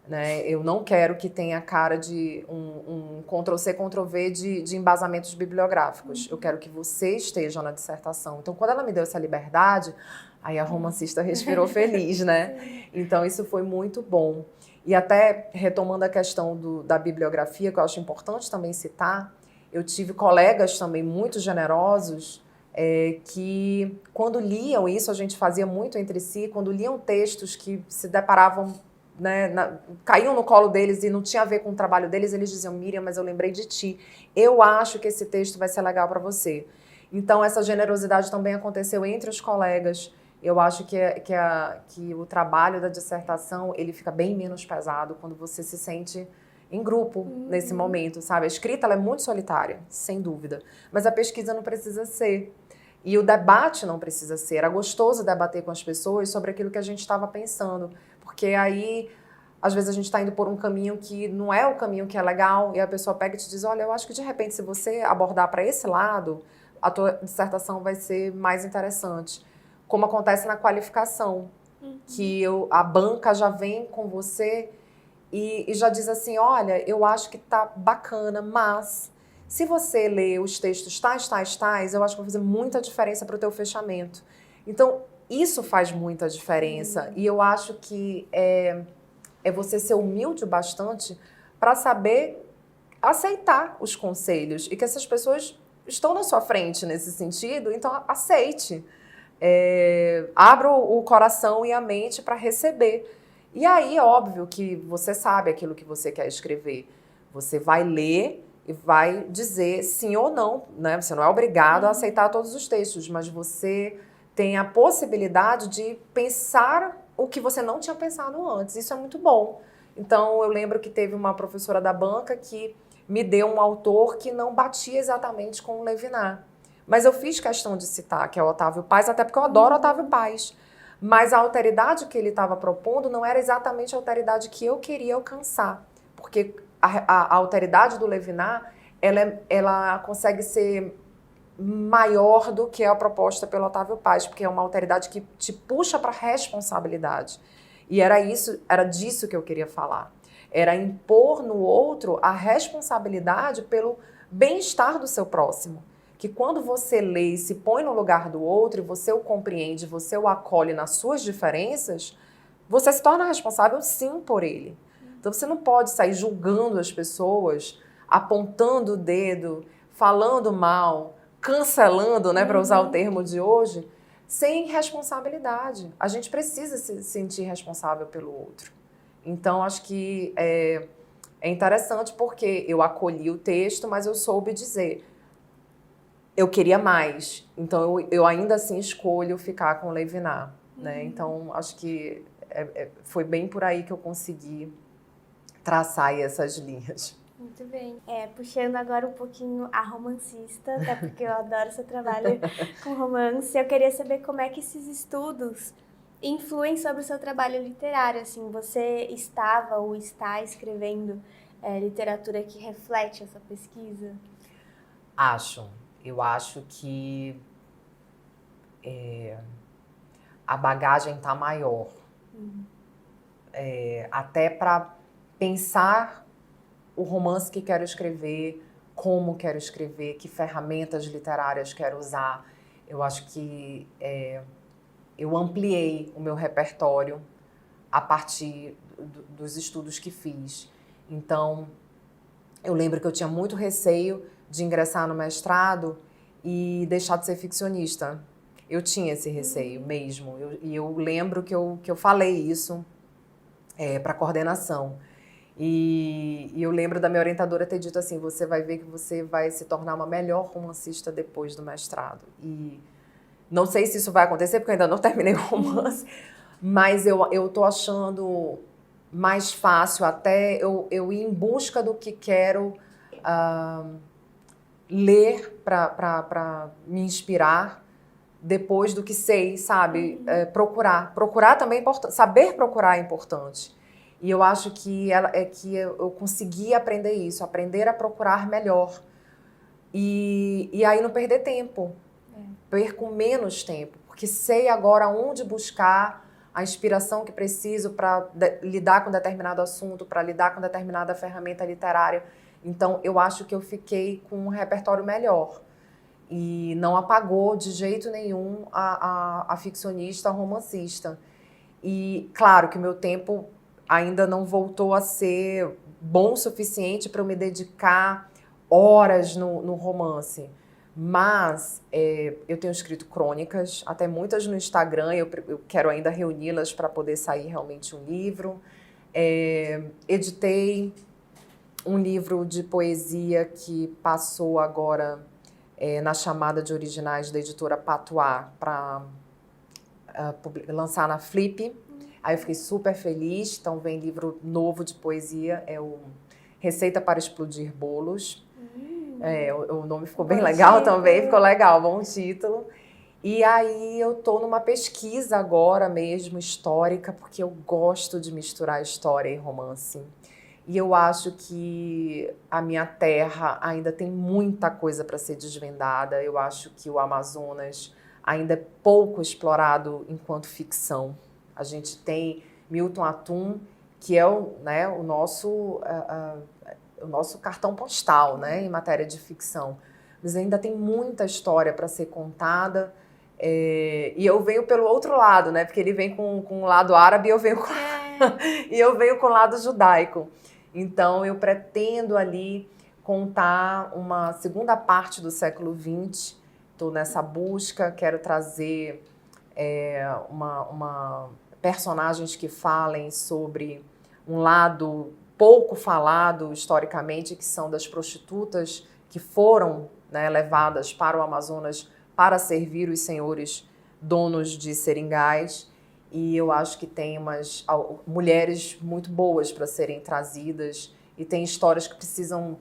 Né? Eu não quero que tenha a cara de um Ctrl-C, Ctrl-V de embasamentos bibliográficos. Eu quero que você esteja na dissertação. Então, quando ela me deu essa liberdade, aí a romancista respirou feliz, né? Então, isso foi muito bom. E até retomando a questão da bibliografia, que eu acho importante também citar, Eu tive colegas também muito generosos que, quando liam isso, a gente fazia muito entre si, quando liam textos que se deparavam, né, caíam no colo deles e não tinha a ver com o trabalho deles, eles diziam: Miriam, mas eu lembrei de ti. Eu acho que esse texto vai ser legal para você. Então, essa generosidade também aconteceu entre os colegas. Eu acho que o trabalho da dissertação, ele fica bem menos pesado quando você se sente em grupo nesse momento, sabe? A escrita, ela é muito solitária, sem dúvida. Mas a pesquisa não precisa ser. E o debate não precisa ser. Era gostoso debater com as pessoas sobre aquilo que a gente estava pensando. Porque aí, às vezes, a gente está indo por um caminho que não é o caminho que é legal, e a pessoa pega e te diz: olha, eu acho que, de repente, se você abordar para esse lado, a tua dissertação vai ser mais interessante. Como acontece na qualificação, que a banca já vem com você e já diz assim: olha, eu acho que tá bacana, mas se você ler os textos tais, eu acho que vai fazer muita diferença para o teu fechamento. Então, isso faz muita diferença. E eu acho que é você ser humilde bastante para saber aceitar os conselhos e que essas pessoas estão na sua frente nesse sentido, então aceite. Abra o coração e a mente para receber. E aí, óbvio que você sabe aquilo que você quer escrever. Você vai ler e vai dizer sim ou não, né? Você não é obrigado a aceitar todos os textos, mas você tem a possibilidade de pensar o que você não tinha pensado antes. Isso é muito bom. Então, eu lembro que teve uma professora da banca que me deu um autor que não batia exatamente com o Levinas. Mas eu fiz questão de citar, que é o Otávio Paz, até porque eu adoro Otávio Paz. Mas a alteridade que ele estava propondo não era exatamente a alteridade que eu queria alcançar. Porque a alteridade do Levinas, ela consegue ser maior do que a proposta pelo Otávio Paz, porque é uma alteridade que te puxa para a responsabilidade. E era disso que eu queria falar. Era impor no outro a responsabilidade pelo bem-estar do seu próximo. Que quando você lê e se põe no lugar do outro, e você o compreende, você o acolhe nas suas diferenças, você se torna responsável sim por ele. Então você não pode sair julgando as pessoas, apontando o dedo, falando mal, cancelando, né, para usar o termo de hoje, sem responsabilidade. A gente precisa se sentir responsável pelo outro. Então acho que é interessante porque eu acolhi o texto, mas eu soube dizer: eu queria mais, então eu ainda assim escolho ficar com o Levinas, né? Então, acho que foi bem por aí que eu consegui traçar aí essas linhas. Muito bem. Puxando agora um pouquinho a romancista, até porque eu adoro seu trabalho com romance, eu queria saber como é que esses estudos influem sobre o seu trabalho literário. Assim, você estava ou está escrevendo literatura que reflete essa pesquisa? Eu acho que a bagagem está maior. Até para pensar o romance que quero escrever, como quero escrever, que ferramentas literárias quero usar. Eu acho que eu ampliei o meu repertório a partir dos estudos que fiz. Então, eu lembro que eu tinha muito receio de ingressar no mestrado e deixar de ser ficcionista. Eu tinha esse receio mesmo. E eu lembro que eu falei isso para a coordenação. E eu lembro da minha orientadora ter dito assim: você vai ver que você vai se tornar uma melhor romancista depois do mestrado. E não sei se isso vai acontecer, porque eu ainda não terminei o romance, mas eu tô achando mais fácil até eu ir em busca do que quero ler para me inspirar depois do que sei, sabe? Procurar também é importante. Saber procurar é importante. E eu acho que eu consegui aprender isso, aprender a procurar melhor. E aí não perder tempo. Perco menos tempo, porque sei agora onde buscar a inspiração que preciso para lidar com determinado assunto, para lidar com determinada ferramenta literária. Então, eu acho que eu fiquei com um repertório melhor. E não apagou de jeito nenhum a ficcionista, a romancista. E, claro, que o meu tempo ainda não voltou a ser bom o suficiente para eu me dedicar horas no romance. Mas eu tenho escrito crônicas, até muitas no Instagram, eu quero ainda reuni-las para poder sair realmente um livro. Editei um livro de poesia que passou agora na chamada de originais da editora Patois para lançar na Flip. Aí eu fiquei super feliz. Então vem livro novo de poesia, é o Receita para Explodir Bolos. O nome ficou bem legal também, ficou legal, bom título. E aí eu tô numa pesquisa agora mesmo, histórica, porque eu gosto de misturar história e romance. E eu acho que a minha terra ainda tem muita coisa para ser desvendada. Eu acho que o Amazonas ainda é pouco explorado enquanto ficção. A gente tem Milton Atum, que é o nosso cartão postal, né, em matéria de ficção. Mas ainda tem muita história para ser contada. E eu venho pelo outro lado, né, porque ele vem com o lado árabe e eu venho com o lado judaico. Então, eu pretendo ali contar uma segunda parte do século XX. Estou nessa busca, quero trazer personagens que falem sobre um lado pouco falado historicamente, que são das prostitutas que foram, né, levadas para o Amazonas para servir os senhores donos de seringais. E eu acho que tem umas mulheres muito boas para serem trazidas e tem histórias que precisam,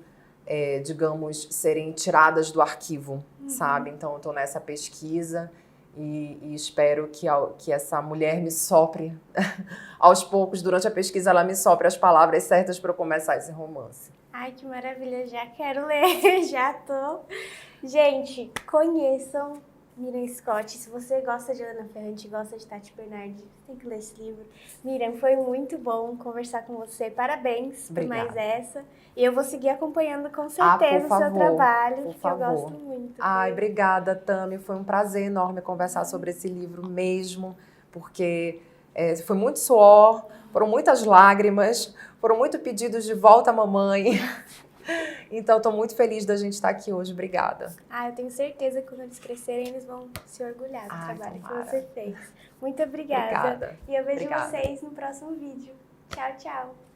digamos, serem tiradas do arquivo, sabe? Então, eu estou nessa pesquisa e espero que essa mulher me sopre aos poucos, durante a pesquisa, ela me sopre as palavras certas para eu começar esse romance. Ai, que maravilha, já quero ler, já tô. Gente, conheçam Miriam Scott. Se você gosta de Helena Ferrante, gosta de Tati Bernardi, tem que ler esse livro. Miriam, foi muito bom conversar com você. Parabéns por mais essa. E eu vou seguir acompanhando com certeza o seu trabalho, porque eu gosto muito. Ai, obrigada, Tami. Foi um prazer enorme conversar sobre esse livro mesmo, porque foi muito suor, foram muitas lágrimas, foram muitos pedidos de volta à mamãe. Então, estou muito feliz da gente estar aqui hoje. Obrigada. Eu tenho certeza que quando eles crescerem, eles vão se orgulhar do trabalho que você fez. Muito obrigada. E eu vejo vocês no próximo vídeo. Tchau, tchau.